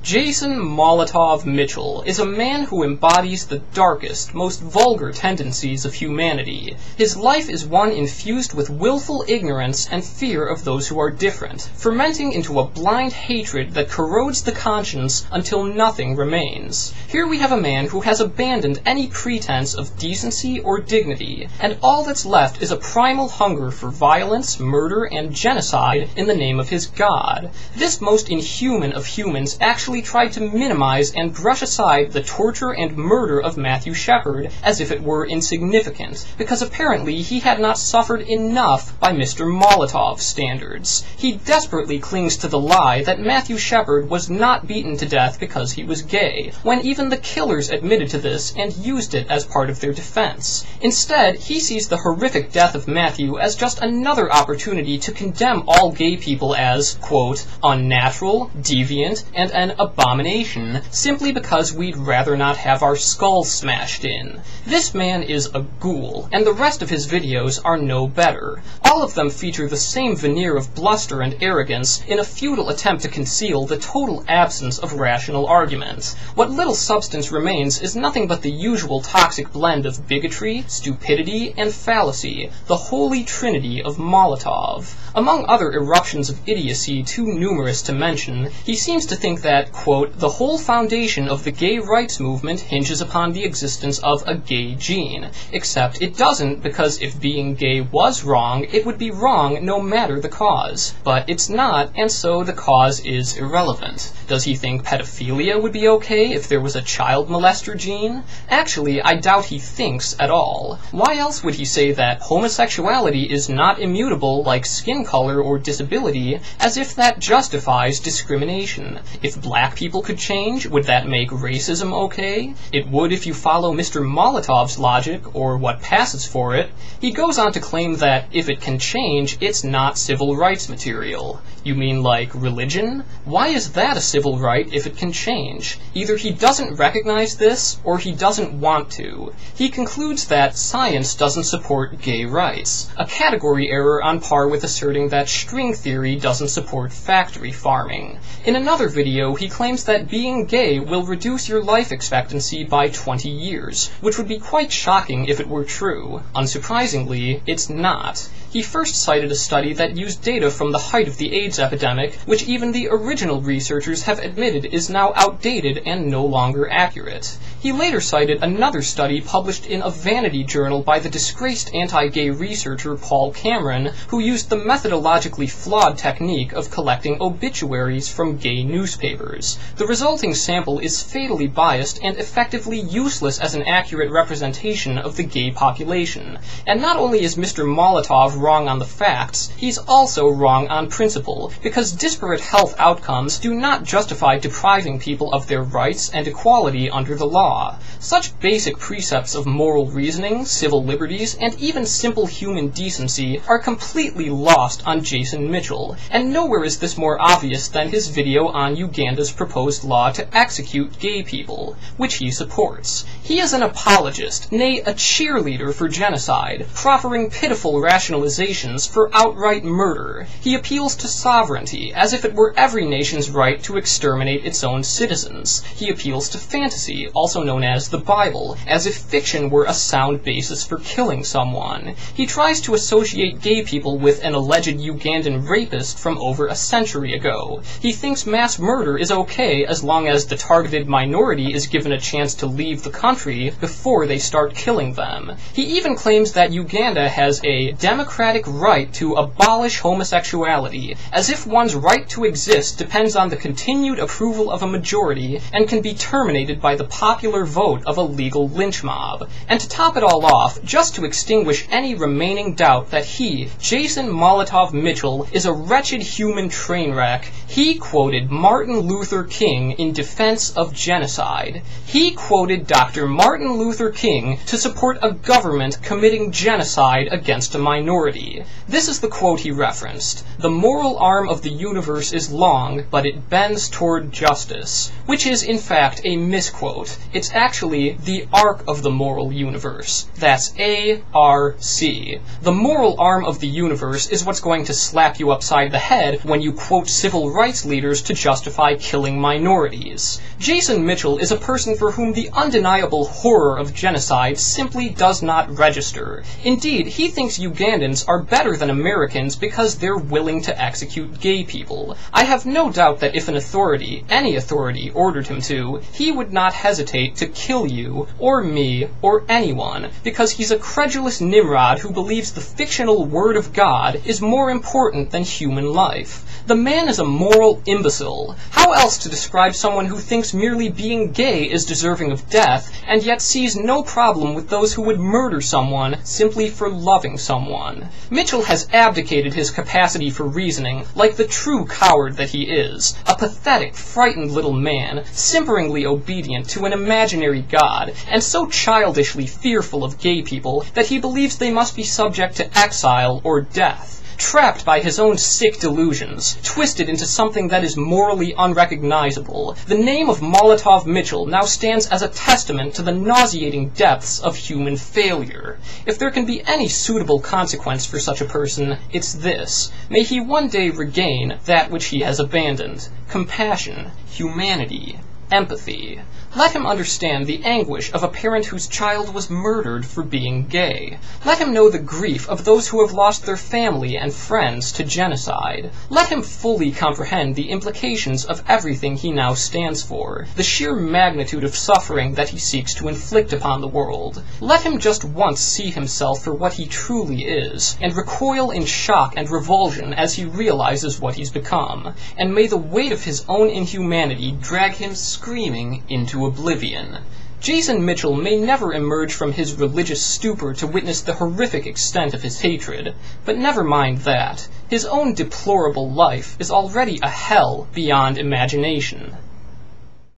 Jason Molotov Mitchell is a man who embodies the darkest, most vulgar tendencies of humanity. His life is one infused with willful ignorance and fear of those who are different, fermenting into a blind hatred that corrodes the conscience until nothing remains. Here we have a man who has abandoned any pretense of decency or dignity, and all that's left is a primal hunger for violence, murder, and genocide in the name of his God. This most inhuman of humans actually tried to minimize and brush aside the torture and murder of Matthew Shepard as if it were insignificant, because apparently he had not suffered enough by Mr. Molotov's standards. He desperately clings to the lie that Matthew Shepard was not beaten to death because he was gay, when even the killers admitted to this and used it as part of their defense. Instead, he sees the horrific death of Matthew as just another opportunity to condemn all gay people as, quote, unnatural, deviant, and an abomination, simply because we'd rather not have our skulls smashed in. This man is a ghoul, and the rest of his videos are no better. All of them feature the same veneer of bluster and arrogance in a futile attempt to conceal the total absence of rational argument. What little substance remains is nothing but the usual toxic blend of bigotry, stupidity, and fallacy, the holy trinity of Molotov. Among other eruptions of idiocy too numerous to mention, he seems to think that, quote, the whole foundation of the gay rights movement hinges upon the existence of a gay gene. Except it doesn't, because if being gay was wrong, it would be wrong no matter the cause. But it's not, and so the cause is irrelevant. Does he think pedophilia would be okay if there was a child molester gene? Actually, I doubt he thinks at all. Why else would he say that homosexuality is not immutable like skin color or disability, as if that justifies discrimination? If black people could change, would that make racism okay? It would if you follow Mr. Molotov's logic, or what passes for it. He goes on to claim that if it can change, it's not civil rights material. You mean like religion? Why is that a civil right if it can change? Either he doesn't recognize this, or he doesn't want to. He concludes that science doesn't support gay rights, a category error on par with asserting that string theory doesn't support factory farming. In another video, he claims that being gay will reduce your life expectancy by 20 years, which would be quite shocking if it were true. Unsurprisingly, it's not. He first cited a study that used data from the height of the AIDS epidemic, which even the original researchers have admitted is now outdated and no longer accurate. He later cited another study published in a vanity journal by the disgraced anti-gay researcher Paul Cameron, who used the methodologically flawed technique of collecting obituaries from gay newspapers. The resulting sample is fatally biased and effectively useless as an accurate representation of the gay population. And not only is Mr. Molotov wrong on the facts, he's also wrong on principle, because disparate health outcomes do not justify depriving people of their rights and equality under the law. Such basic precepts of moral reasoning, civil liberties, and even simple human decency are completely lost on Jason Mitchell, and nowhere is this more obvious than his video on Uganda's proposed law to execute gay people, which he supports. He is an apologist, nay, a cheerleader for genocide, proffering pitiful rationalizations for outright murder. He appeals to sovereignty, as if it were every nation's right to exterminate its own citizens. He appeals to fantasy, also known as the Bible, as if fiction were a sound basis for killing someone. He tries to associate gay people with an alleged Ugandan rapist from over a century ago. He thinks mass murder is okay as long as the targeted minority is given a chance to leave the country before they start killing them. He even claims that Uganda has a democratic right to abolish homosexuality, as if one's right to exist depends on the continued approval of a majority and can be terminated by the popular vote of a legal lynch mob. And to top it all off, just to extinguish any remaining doubt that he, Jason Molotov Mitchell, is a wretched human train wreck, he quoted Martin Luther King in defense of genocide. He quoted Dr. Martin Luther King to support a government committing genocide against a minority. This is the quote he referenced: "The moral arm of the universe is long, but it bends toward justice," which is in fact a misquote. It's actually the arc of the moral universe. That's A-R-C. The moral arm of the universe is what's going to slap you upside the head when you quote civil rights leaders to justify killing minorities. Jason Mitchell is a person for whom the undeniable horror of genocide simply does not register. Indeed, he thinks Ugandans are better than Americans because they're willing to execute gay people. I have no doubt that if an authority, any authority, ordered him to, he would not hesitate to kill you, or me, or anyone, because he's a credulous Nimrod who believes the fictional Word of God is more important than human life. The man is a moral imbecile. How else to describe someone who thinks merely being gay is deserving of death, and yet sees no problem with those who would murder someone simply for loving someone? Mitchell has abdicated his capacity for reasoning, like the true coward that he is, a pathetic, frightened little man, simperingly obedient to an imaginary god, and so childishly fearful of gay people that he believes they must be subject to exile or death. Trapped by his own sick delusions, twisted into something that is morally unrecognizable, the name of Molotov Mitchell now stands as a testament to the nauseating depths of human failure. If there can be any suitable consequence for such a person, it's this: may he one day regain that which he has abandoned: compassion, humanity, empathy. Let him understand the anguish of a parent whose child was murdered for being gay. Let him know the grief of those who have lost their family and friends to genocide. Let him fully comprehend the implications of everything he now stands for, the sheer magnitude of suffering that he seeks to inflict upon the world. Let him just once see himself for what he truly is, and recoil in shock and revulsion as he realizes what he's become. And may the weight of his own inhumanity drag him screaming into oblivion. Jason Mitchell may never emerge from his religious stupor to witness the horrific extent of his hatred, but never mind that. His own deplorable life is already a hell beyond imagination.